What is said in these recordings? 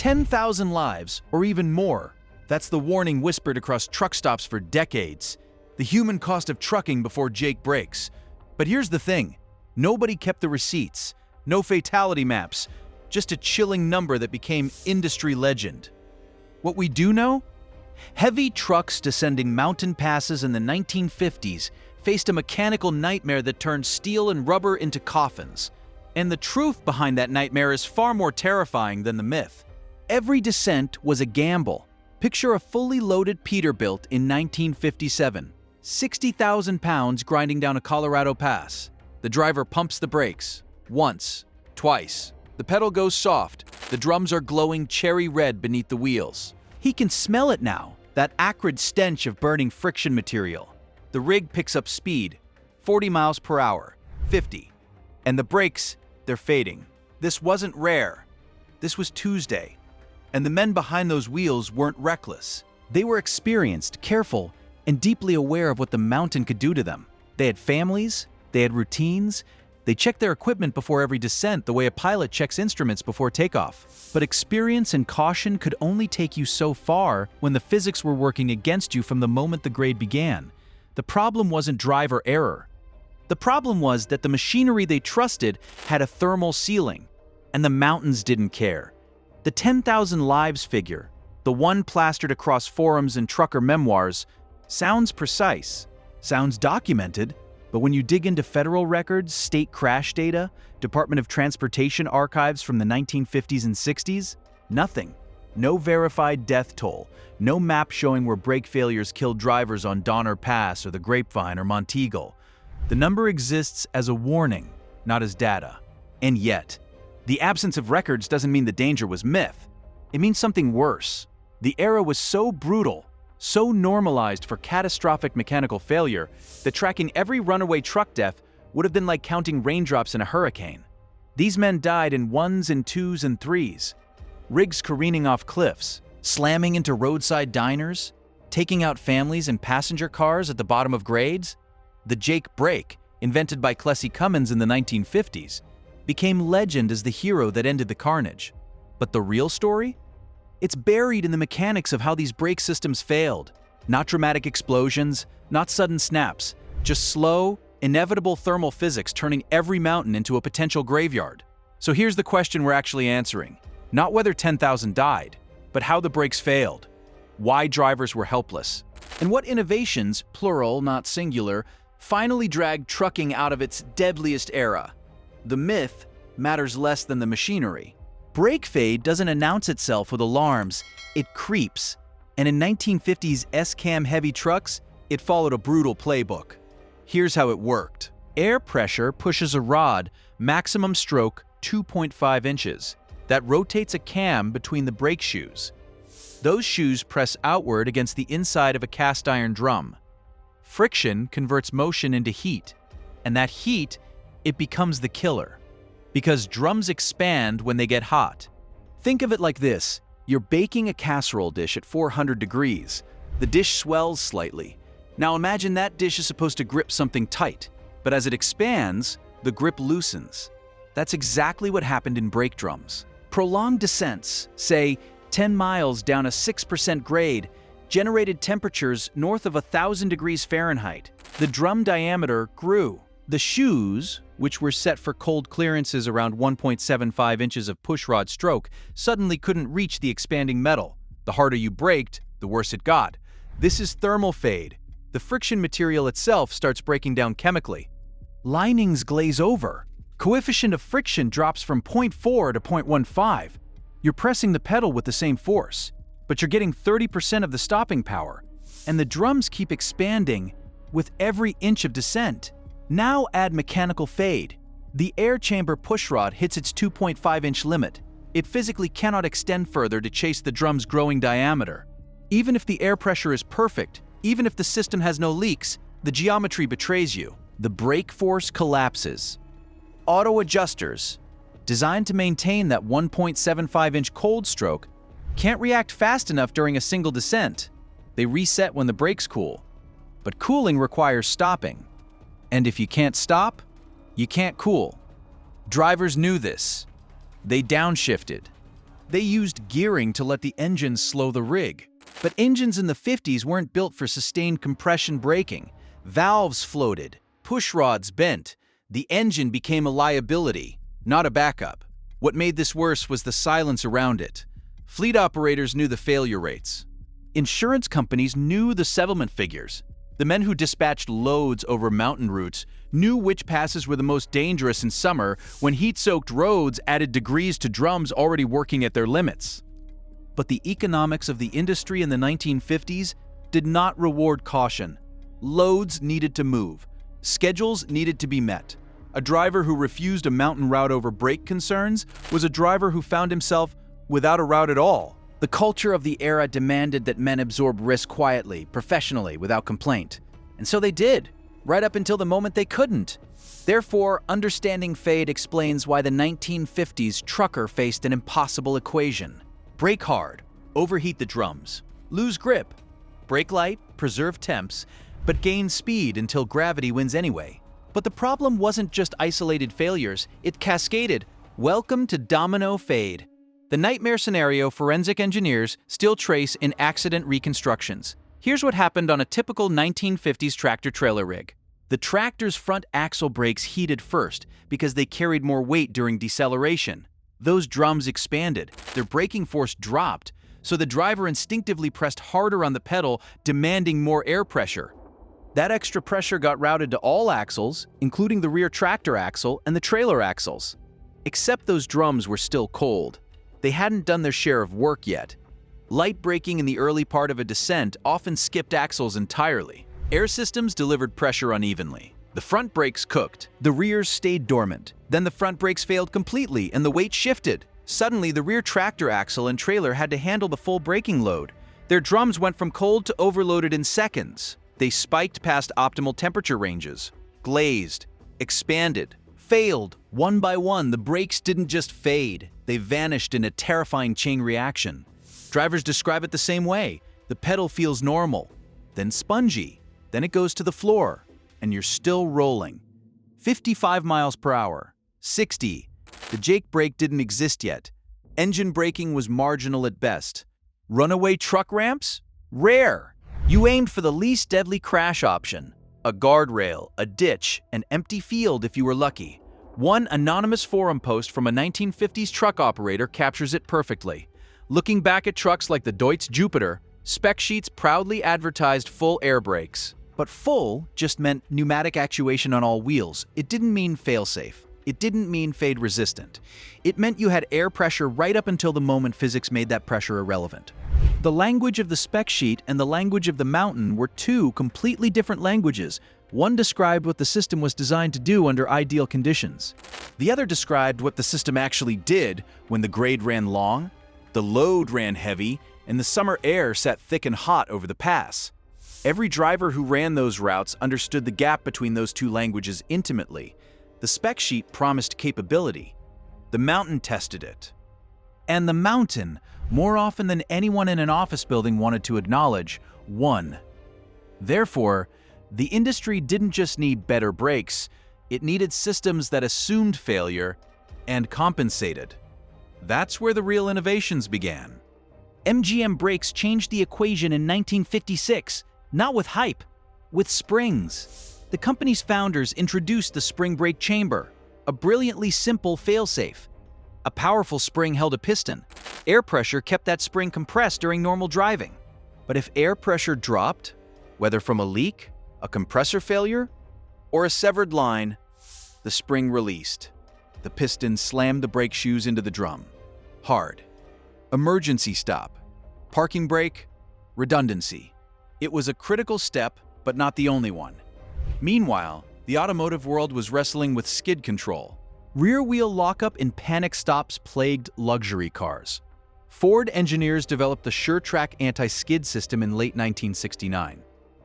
10,000 lives, or even more. That's the warning whispered across truck stops for decades. The human cost of trucking before Jake breaks. But here's the thing. Nobody kept the receipts. No fatality maps. Just a chilling number that became industry legend. What we do know? Heavy trucks descending mountain passes in the 1950s faced a mechanical nightmare that turned steel and rubber into coffins. And the truth behind that nightmare is far more terrifying than the myth. Every descent was a gamble. Picture a fully loaded Peterbilt in 1957. 60,000 pounds grinding down a Colorado pass. The driver pumps the brakes. Once. Twice. The pedal goes soft. The drums are glowing cherry red beneath the wheels. He can smell it now, that acrid stench of burning friction material. The rig picks up speed. 40 miles per hour. 50. And the brakes, they're fading. This wasn't rare. This was Tuesday. And the men behind those wheels weren't reckless. They were experienced, careful, and deeply aware of what the mountain could do to them. They had families, they had routines, they checked their equipment before every descent the way a pilot checks instruments before takeoff. But experience and caution could only take you so far when the physics were working against you from the moment the grade began. The problem wasn't driver error. The problem was that the machinery they trusted had a thermal ceiling, and the mountains didn't care. The 10,000 lives figure, the one plastered across forums and trucker memoirs, sounds precise, sounds documented, but when you dig into federal records, state crash data, Department of Transportation archives from the 1950s and 60s, nothing. No verified death toll, no map showing where brake failures killed drivers on Donner Pass or the Grapevine or Monteagle. The number exists as a warning, not as data. And yet, the absence of records doesn't mean the danger was myth. It means something worse. The era was so brutal, so normalized for catastrophic mechanical failure, that tracking every runaway truck death would have been like counting raindrops in a hurricane. These men died in ones and twos and threes. Rigs careening off cliffs, slamming into roadside diners, taking out families in passenger cars at the bottom of grades. The Jake brake, invented by Plessy Cummins in the 1950s, became legend as the hero that ended the carnage. But the real story? It's buried in the mechanics of how these brake systems failed. Not dramatic explosions, not sudden snaps, just slow, inevitable thermal physics turning every mountain into a potential graveyard. So here's the question we're actually answering. Not whether 10,000 died, but how the brakes failed, why drivers were helpless, and what innovations, plural, not singular, finally dragged trucking out of its deadliest era. The myth matters less than the machinery. Brake fade doesn't announce itself with alarms, it creeps. And in 1950s S-cam heavy trucks, it followed a brutal playbook. Here's how it worked. Air pressure pushes a rod, maximum stroke 2.5 inches. That rotates a cam between the brake shoes. Those shoes press outward against the inside of a cast iron drum. Friction converts motion into heat, and that heat, it becomes the killer. Because drums expand when they get hot. Think of it like this. You're baking a casserole dish at 400 degrees. The dish swells slightly. Now imagine that dish is supposed to grip something tight, but as it expands, the grip loosens. That's exactly what happened in brake drums. Prolonged descents, say 10 miles down a 6% grade, generated temperatures north of 1,000 degrees Fahrenheit. The drum diameter grew. The shoes, which were set for cold clearances around 1.75 inches of pushrod stroke, suddenly couldn't reach the expanding metal. The harder you braked, the worse it got. This is thermal fade. The friction material itself starts breaking down chemically. Linings glaze over. Coefficient of friction drops from 0.4 to 0.15. You're pressing the pedal with the same force, but you're getting 30% of the stopping power. And the drums keep expanding with every inch of descent. Now add mechanical fade. The air chamber pushrod hits its 2.5-inch limit. It physically cannot extend further to chase the drum's growing diameter. Even if the air pressure is perfect, even if the system has no leaks, the geometry betrays you. The brake force collapses. Auto adjusters, designed to maintain that 1.75-inch cold stroke, can't react fast enough during a single descent. They reset when the brakes cool. But cooling requires stopping. And if you can't stop, you can't cool. Drivers knew this. They downshifted. They used gearing to let the engines slow the rig. But engines in the 50s weren't built for sustained compression braking. Valves floated, push rods bent. The engine became a liability, not a backup. What made this worse was the silence around it. Fleet operators knew the failure rates. Insurance companies knew the settlement figures. The men who dispatched loads over mountain routes knew which passes were the most dangerous in summer when heat-soaked roads added degrees to drums already working at their limits. But the economics of the industry in the 1950s did not reward caution. Loads needed to move. Schedules needed to be met. A driver who refused a mountain route over brake concerns was a driver who found himself without a route at all. The culture of the era demanded that men absorb risk quietly, professionally, without complaint. And so they did, right up until the moment they couldn't. Therefore, understanding fade explains why the 1950s trucker faced an impossible equation. Brake hard, overheat the drums. Lose grip. Brake light, preserve temps, but gain speed until gravity wins anyway. But the problem wasn't just isolated failures, it cascaded. Welcome to Domino fade. The nightmare scenario forensic engineers still trace in accident reconstructions. Here's what happened on a typical 1950s tractor-trailer rig. The tractor's front axle brakes heated first because they carried more weight during deceleration. Those drums expanded, their braking force dropped, so the driver instinctively pressed harder on the pedal, demanding more air pressure. That extra pressure got routed to all axles, including the rear tractor axle and the trailer axles. Except those drums were still cold. They hadn't done their share of work yet. Light braking in the early part of a descent often skipped axles entirely. Air systems delivered pressure unevenly. The front brakes cooked, the rears stayed dormant. Then the front brakes failed completely and the weight shifted. Suddenly, the rear tractor axle and trailer had to handle the full braking load. Their drums went from cold to overloaded in seconds. They spiked past optimal temperature ranges, glazed, expanded, failed. One by one, the brakes didn't just fade, they vanished in a terrifying chain reaction. Drivers describe it the same way. The pedal feels normal, then spongy, then it goes to the floor, and you're still rolling. 55 miles per hour, 60. The Jake brake didn't exist yet. Engine braking was marginal at best. Runaway truck ramps? Rare. You aimed for the least deadly crash option. A guardrail, a ditch, an empty field if you were lucky. One anonymous forum post from a 1950s truck operator captures it perfectly. Looking back at trucks like the Deutz Jupiter, spec sheets proudly advertised full air brakes. But full just meant pneumatic actuation on all wheels. It didn't mean fail-safe. It didn't mean fade-resistant. It meant you had air pressure right up until the moment physics made that pressure irrelevant. The language of the spec sheet and the language of the mountain were two completely different languages. One described what the system was designed to do under ideal conditions. The other described what the system actually did when the grade ran long, the load ran heavy, and the summer air sat thick and hot over the pass. Every driver who ran those routes understood the gap between those two languages intimately. The spec sheet promised capability. The mountain tested it. And the mountain, more often than anyone in an office building wanted to acknowledge, won. Therefore, the industry didn't just need better brakes, it needed systems that assumed failure and compensated. That's where the real innovations began. MGM brakes changed the equation in 1956, not with hype, with springs. The company's founders introduced the spring brake chamber, a brilliantly simple failsafe. A powerful spring held a piston. Air pressure kept that spring compressed during normal driving. But if air pressure dropped, whether from a leak, a compressor failure, or a severed line, the spring released. The piston slammed the brake shoes into the drum. Hard. Emergency stop. Parking brake. Redundancy. It was a critical step, but not the only one. Meanwhile, the automotive world was wrestling with skid control. Rear-wheel lockup in panic stops plagued luxury cars. Ford engineers developed the SureTrack anti-skid system in late 1969.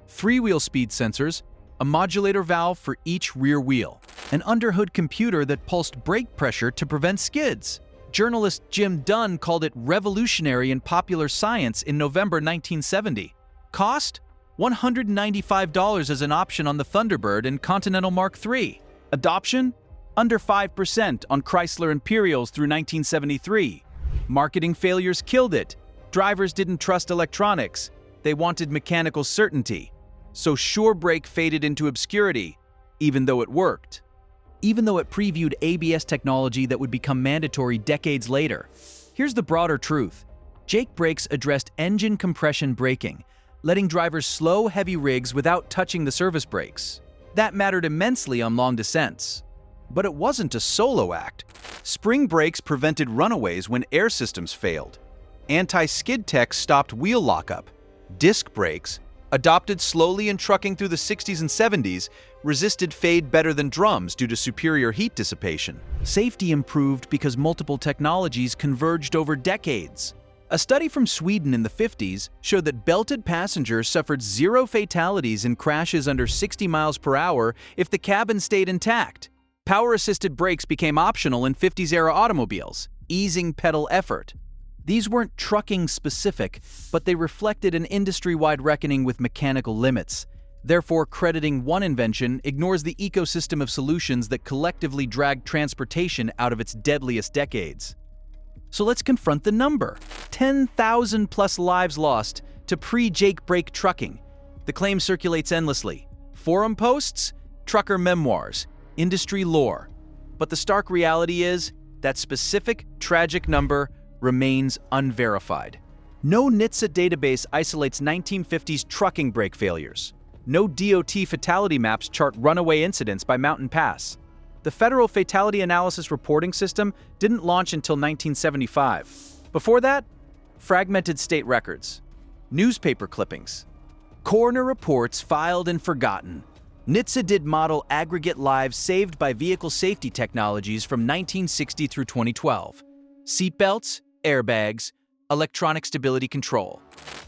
Three-wheel speed sensors, a modulator valve for each rear wheel, an underhood computer that pulsed brake pressure to prevent skids. Journalist Jim Dunn called it revolutionary in popular science in November 1970. Cost? $195 as an option on the Thunderbird and Continental Mark III. Adoption? Under 5% on Chrysler Imperials through 1973. Marketing failures killed it. Drivers didn't trust electronics. They wanted mechanical certainty. So sure brake faded into obscurity, even though it worked. Even though it previewed ABS technology that would become mandatory decades later. Here's the broader truth. Jake brakes addressed engine compression braking, letting drivers slow heavy rigs without touching the service brakes. That mattered immensely on long descents. But it wasn't a solo act. Spring brakes prevented runaways when air systems failed. Anti-skid tech stopped wheel lockup. Disc brakes, adopted slowly in trucking through the 60s and 70s, resisted fade better than drums due to superior heat dissipation. Safety improved because multiple technologies converged over decades. A study from Sweden in the 50s showed that belted passengers suffered 0 fatalities in crashes under 60 miles per hour if the cabin stayed intact. Power-assisted brakes became optional in 50s-era automobiles, easing pedal effort. These weren't trucking-specific, but they reflected an industry-wide reckoning with mechanical limits. Therefore, crediting one invention ignores the ecosystem of solutions that collectively dragged transportation out of its deadliest decades. So let's confront the number. 10,000 plus lives lost to pre-Jake brake trucking. The claim circulates endlessly. Forum posts, trucker memoirs, industry lore. But the stark reality is that specific, tragic number remains unverified. No NHTSA database isolates 1950s trucking brake failures. No DOT fatality maps chart runaway incidents by mountain pass. The Federal Fatality Analysis Reporting System didn't launch until 1975. Before that, fragmented state records, newspaper clippings, coroner reports filed and forgotten. NHTSA did model aggregate lives saved by vehicle safety technologies from 1960 through 2012. Seatbelts, airbags, electronic stability control,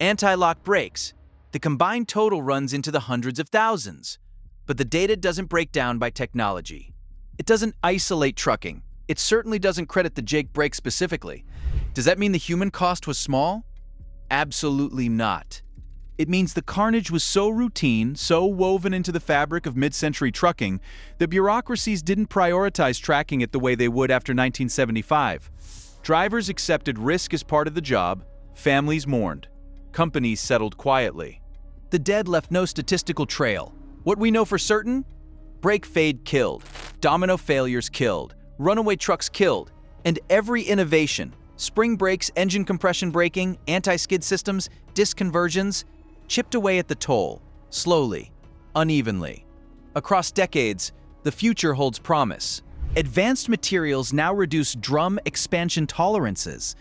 anti-lock brakes. The combined total runs into the hundreds of thousands. But the data doesn't break down by technology. It doesn't isolate trucking. It certainly doesn't credit the Jake brake specifically. Does that mean the human cost was small? Absolutely not. It means the carnage was so routine, so woven into the fabric of mid-century trucking, that bureaucracies didn't prioritize tracking it the way they would after 1975. Drivers accepted risk as part of the job, families mourned, companies settled quietly. The dead left no statistical trail. What we know for certain? Brake fade killed, domino failures killed, runaway trucks killed, and every innovation, spring brakes, engine compression braking, anti-skid systems, disc conversions, chipped away at the toll, slowly, unevenly. Across decades, the future holds promise. Advanced materials now reduce drum expansion tolerances.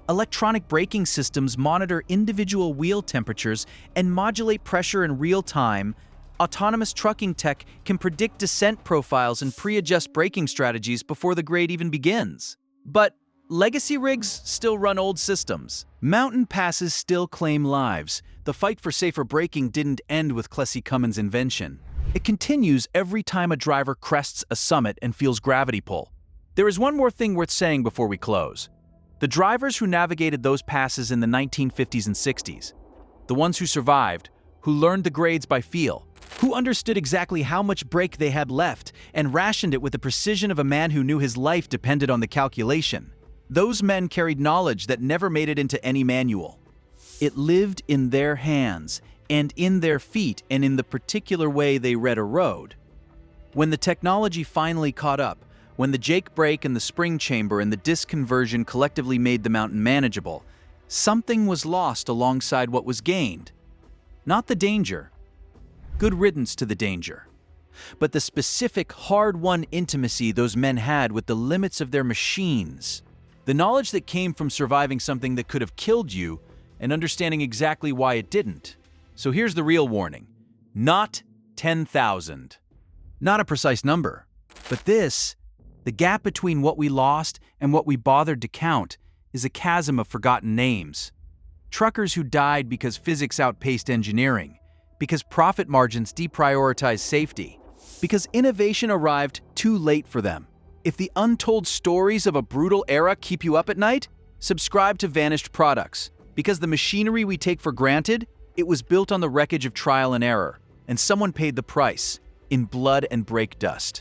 Electronic braking systems monitor individual wheel temperatures and modulate pressure in real time. Autonomous trucking tech can predict descent profiles and pre-adjust braking strategies before the grade even begins. But legacy rigs still run old systems. Mountain passes still claim lives. The fight for safer braking didn't end with Plessy Cummins' invention. It continues every time a driver crests a summit and feels gravity pull. There is one more thing worth saying before we close. The drivers who navigated those passes in the 1950s and 60s, the ones who survived, who learned the grades by feel, who understood exactly how much brake they had left and rationed it with the precision of a man who knew his life depended on the calculation. Those men carried knowledge that never made it into any manual. It lived in their hands, and in their feet, and in the particular way they read a road. When the technology finally caught up, when the Jake brake and the spring chamber and the disc conversion collectively made the mountain manageable, something was lost alongside what was gained. Not the danger. Good riddance to the danger. But the specific, hard-won intimacy those men had with the limits of their machines. The knowledge that came from surviving something that could have killed you and understanding exactly why it didn't. So here's the real warning. Not 10,000. Not a precise number. But this, the gap between what we lost and what we bothered to count, is a chasm of forgotten names. Truckers who died because physics outpaced engineering, because profit margins deprioritized safety, because innovation arrived too late for them. If the untold stories of a brutal era keep you up at night, subscribe to Vanished Products, because the machinery we take for granted, it was built on the wreckage of trial and error, and someone paid the price in blood and brake dust.